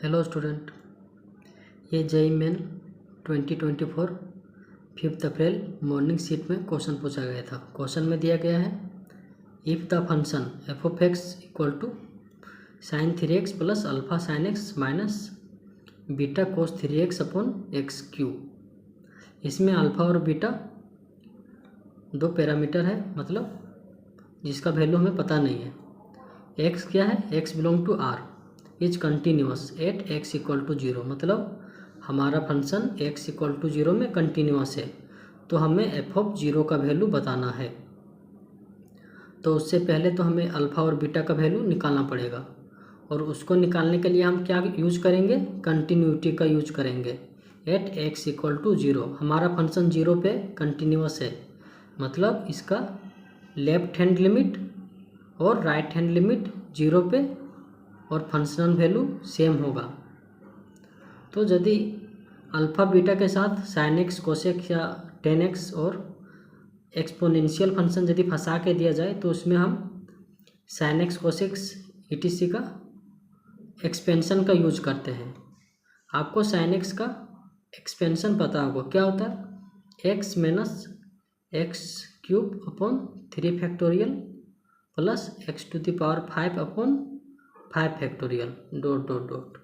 Hello student, ये JEE main 2024 5 April morning sheet में question पूछा गया था। क्वेश्चन में दिया गया है if the function f of x equal to sine 3x plus alpha sine x minus beta cos 3x upon x cube. इसमें अल्फा और बीटा दो पैरामीटर है, मतलब जिसका वैल्यू हमें पता नहीं है। एक्स क्या है? X belong to R is continuous at x equal to 0, मतलब हमारा फंक्शन एक्स इक्वल टू 0 में कंटिन्यूअस है, तो हमें एफ ऑफ 0 का वैल्यू बताना है। तो उससे पहले तो हमें अल्फ़ा और बीटा का वैल्यू निकालना पड़ेगा, और उसको निकालने के लिए हम क्या यूज करेंगे? कंटिन्यूटी का यूज करेंगे। एट एक्स इक्वल टू 0 हमारा फंक्शन 0 पे कंटिन्यूअस है, मतलब इसका लेफ्ट हैंड लिमिट और राइट हैंड लिमिट 0 पे और फंक्शनल वैल्यू सेम होगा। तो यदि अल्फ़ा बीटा के साथ साइन एक्स कोसेक या टेन एक्स और एक्सपोनेंशियल फंक्शन यदि फंसा के दिया जाए, तो उसमें हम साइन एक्स कोसेक्स ईटीसी का एक्सपेंशन का यूज करते हैं। आपको साइन एक्स का एक्सपेंशन पता होगा, क्या होता है? X minus x cube upon 3 factorial plus x to the power 5 upon 5 factorial dot dot dot.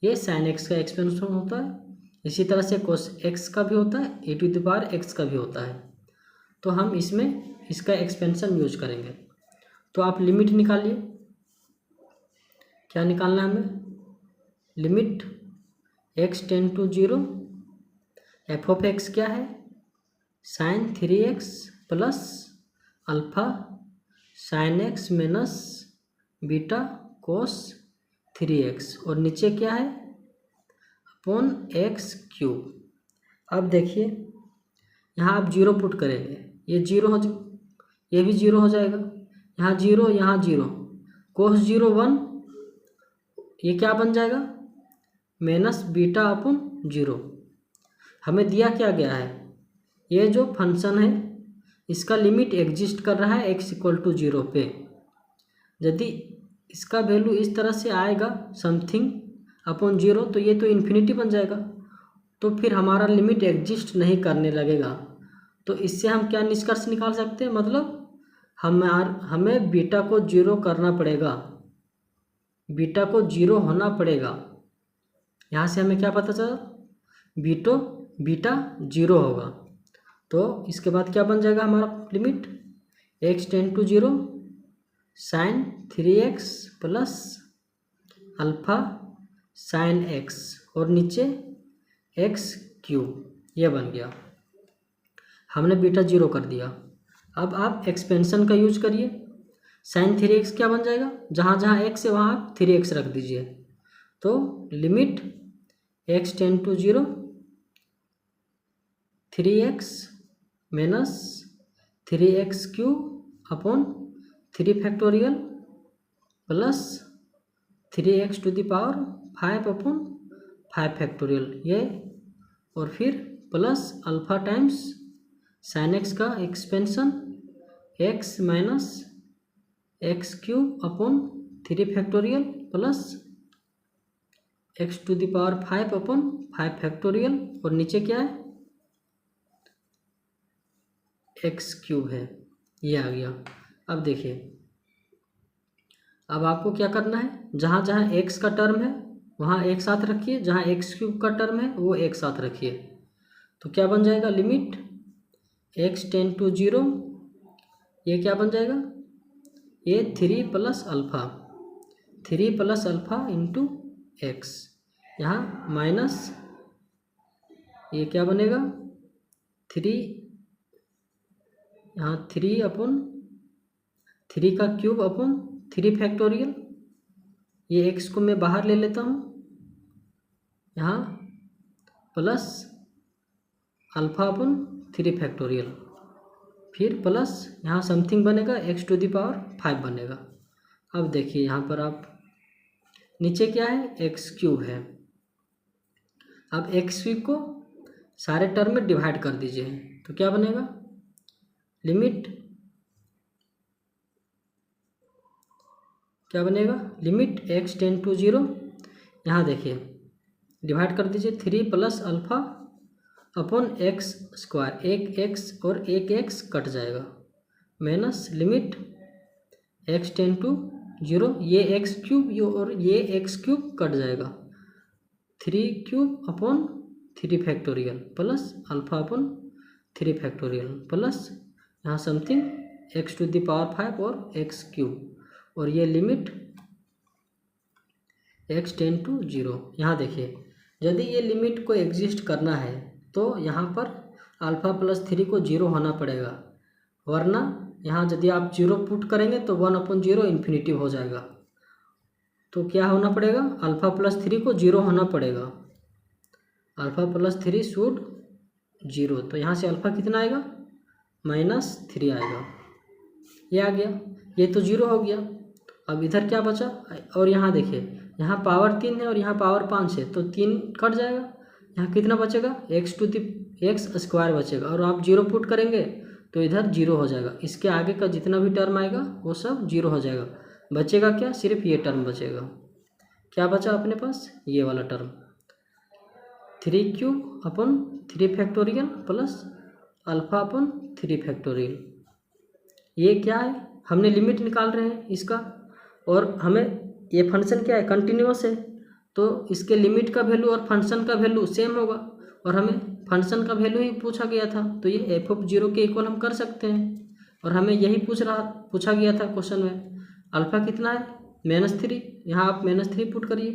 ये साइन एक्स का एक्सपेंशन होता है। इसी तरह से कोस एक्स का भी होता है, ए टू द पावर एक्स का भी होता है। तो हम इसमें इसका एक्सपेंशन यूज करेंगे। तो आप लिमिट निकालिए। क्या निकालना है हमें? Limit x tends to 0 f of x क्या है? Sine 3x plus alpha sine x minus beta cos 3x, और नीचे क्या है? Upon x cube. अब देखिए, यहाँ आप 0 पुट करेंगे, ये 0 हो ये भी 0 हो जाएगा। यहाँ 0, यहाँ 0, कोस 0 1, ये क्या बन जाएगा? Minus beta upon 0। हमें दिया क्या गया है? ये जो फंक्शन है इसका लिमिट एग्जिस्ट कर रहा है x इक्वल टू 0 पे। यदि इसका वैल्यू इस तरह से आएगा समथिंग अपॉन 0, तो ये तो इन्फिनिटी बन जाएगा, तो फिर हमारा लिमिट एग्जिस्ट नहीं करने लगेगा। तो इससे हम क्या निष्कर्ष निकाल सकते हैं? मतलब हमें बीटा को 0 करना पड़ेगा, बीटा को 0 होना पड़ेगा। यहाँ से हमें क्या पता चला? बीटा 0 होगा। तो इसके बाद क्या बन जाएगा हमारा limit? X tends to 0 sine 3x plus alpha sine x, और नीचे एक्स क्यूब, ये बन गया। हमने बीटा 0 कर दिया। अब आप एक्सपेंशन का यूज करिए। साइन 3x क्या बन जाएगा? जहाँ जहाँ x है वहाँ आप 3x रख दीजिए। तो limit x tends to 0 3x minus 3x cube upon 3 factorial plus 3x to the power 5 upon 5 factorial, ये, और फिर plus alpha times sine x का expansion x minus x cube upon 3 factorial plus x to the power 5 upon 5 factorial, और नीचे क्या है? X cube है, ये आ गया। अब देखिए, अब आपको क्या करना है? जहाँ जहाँ एक्स का टर्म है वहाँ एक साथ रखिए, जहाँ एक्स क्यूब का टर्म है वो एक साथ रखिए। तो क्या बन जाएगा? लिमिट एक्स टेन टू 0, ये क्या बन जाएगा? ये 3 प्लस अल्फ़ा इंटू एक्स, यहाँ माइनस, ये क्या बनेगा? 3, यहाँ 3 अपॉन 3 का क्यूब अपॉन 3 फैक्टोरियल, ये एक्स को मैं बाहर ले लेता हूँ, यहाँ प्लस अल्फ़ा अपॉन 3 फैक्टोरियल, फिर प्लस यहाँ समथिंग बनेगा एक्स टू द पावर 5 बनेगा। अब देखिए यहाँ पर आप नीचे क्या है? एक्स क्यूब है। अब एक्स क्यूब को सारे टर्म में डिवाइड कर दीजिए, तो क्या बनेगा? लिमिट क्या बनेगा? लिमिट एक्स टेन टू 0, यहाँ देखिए डिवाइड कर दीजिए 3 plus alpha upon x square, एक एक्स और एक एक्स कट जाएगा, minus limit x tends to 0, ये एक्स क्यूब और ये एक्स क्यूब कट जाएगा, 3 cube upon 3 factorial plus alpha upon 3 factorial plus यहाँ something x to the power 5 और एक्स क्यूब, और ये लिमिट एक्स टेन टू 0। यहाँ देखिए यदि ये लिमिट को एग्जिस्ट करना है तो यहाँ पर अल्फ़ा प्लस 3 को 0 होना पड़ेगा, वरना यहाँ यदि आप 0 पुट करेंगे तो 1/0 इन्फिनिटी हो जाएगा। तो क्या होना पड़ेगा, अल्फ़ा प्लस 3 को 0 होना पड़ेगा, अल्फ़ा प्लस 3 शुड 0। तो यहाँ से अल्फ़ा कितना आएगा, -3 आएगा, ये आ गया, ये तो 0 हो गया। अब इधर क्या बचा, और यहाँ देखिए यहाँ पावर 3 है और यहाँ पावर 5 है, तो 3 कट जाएगा, यहाँ कितना बचेगा, x to the x square बचेगा, और आप 0 पुट करेंगे तो इधर 0 हो जाएगा, इसके आगे का जितना भी टर्म आएगा वो सब 0 हो जाएगा, बचेगा क्या, सिर्फ ये टर्म बचेगा। क्या बचा अपने पास, ये वाला term 3 cube upon 3 factorial plus alpha upon 3 factorial. ये क्या है, हमने लिमिट निकाल रहे हैं इसका, और हमें ये फंक्शन क्या है, कंटिन्यूअस है, तो इसके लिमिट का वैल्यू और फंक्शन का वैल्यू सेम होगा, और हमें फंक्शन का वैल्यू ही पूछा गया था, तो ये f(0) के इक्वल हम कर सकते हैं, और हमें यही पूछा गया था क्वेश्चन में। अल्फ़ा कितना है, -3, यहाँ आप -3 पुट करिए,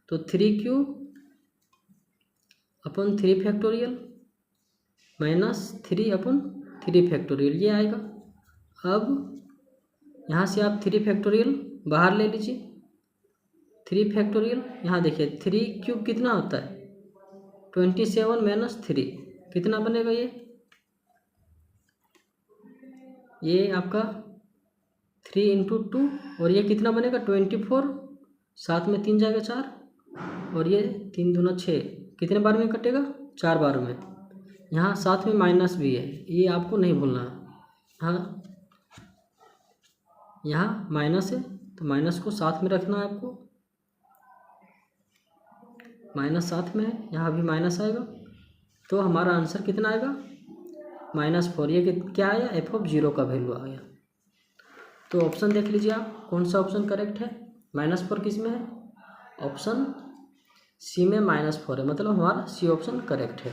तो 3 cube upon 3 factorial -3 upon 3 factorial, ये आएगा। अब यहाँ से आप 3 फैक्टोरियल बाहर ले लीजिए, 3 फैक्टोरियल, यहाँ देखिए 3 क्यूब कितना होता है, 27 - 3 कितना बनेगा, ये आपका 3 × 2, और ये कितना बनेगा 24, साथ में 3 जाएगा 4, और ये 3 दूना 6, कितने बार में कटेगा, 4 बार में। यहाँ साथ में माइनस भी है, ये आपको नहीं भूलना है, यहाँ माइनस है तो माइनस को साथ में रखना है आपको, माइनस साथ में है, यहाँ भी माइनस आएगा, तो हमारा आंसर कितना आएगा, -4। ये क्या आया, f(0) का वैल्यू आ गया। तो ऑप्शन देख लीजिए आप, कौन सा ऑप्शन करेक्ट है, -4 किस में है, ऑप्शन सी में -4 है, मतलब हमारा सी ऑप्शन करेक्ट है।